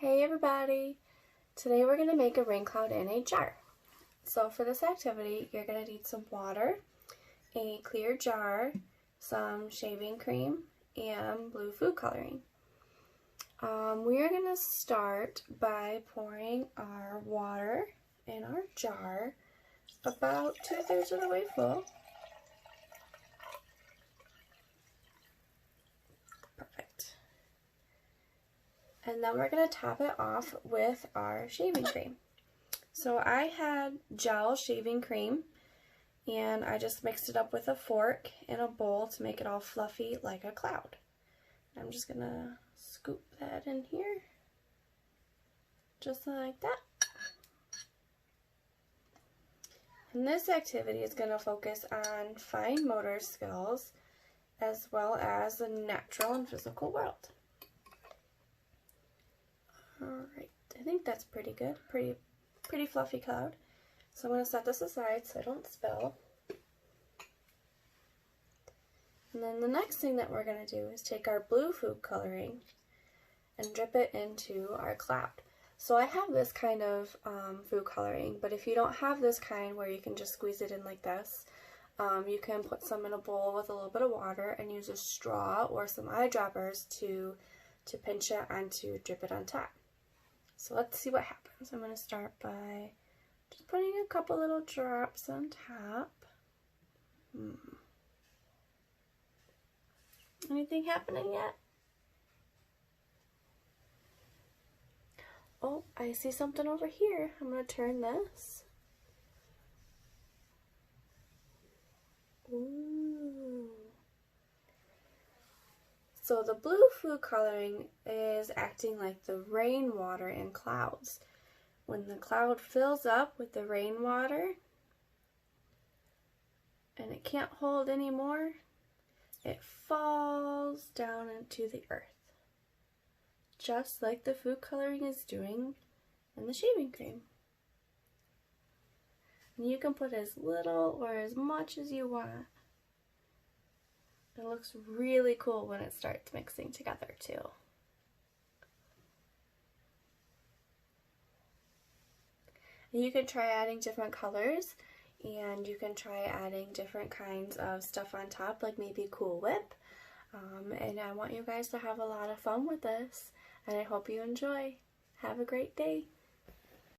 Hey everybody! Today we're going to make a rain cloud in a jar. So for this activity, you're going to need some water, a clear jar, some shaving cream, and blue food coloring. We are going to start by pouring our water in our jar about 2/3 of the way full. Perfect. And then we're going to top it off with our shaving cream. So I had gel shaving cream and I just mixed it up with a fork in a bowl to make it all fluffy like a cloud. I'm just going to scoop that in here, just like that. And this activity is going to focus on fine motor skills as well as the natural and physical world. Alright, I think that's pretty good, pretty fluffy cloud. So I'm going to set this aside so I don't spill. And then the next thing that we're going to do is take our blue food coloring and drip it into our cloud. So I have this kind of food coloring, but if you don't have this kind where you can just squeeze it in like this, you can put some in a bowl with a little bit of water and use a straw or some eyedroppers to pinch it and to drip it on top. So let's see what happens. I'm going to start by just putting a couple little drops on top. Anything happening yet? Oh, I see something over here. I'm going to turn this. Ooh. So the blue food coloring is acting like the rainwater in clouds. When the cloud fills up with the rainwater and it can't hold anymore, it falls down into the earth, just like the food coloring is doing in the shaving cream. And you can put as little or as much as you want. It looks really cool when it starts mixing together too. And you can try adding different colors, and you can try adding different kinds of stuff on top, like maybe Cool Whip. And I want you guys to have a lot of fun with this, and I hope you enjoy. Have a great day.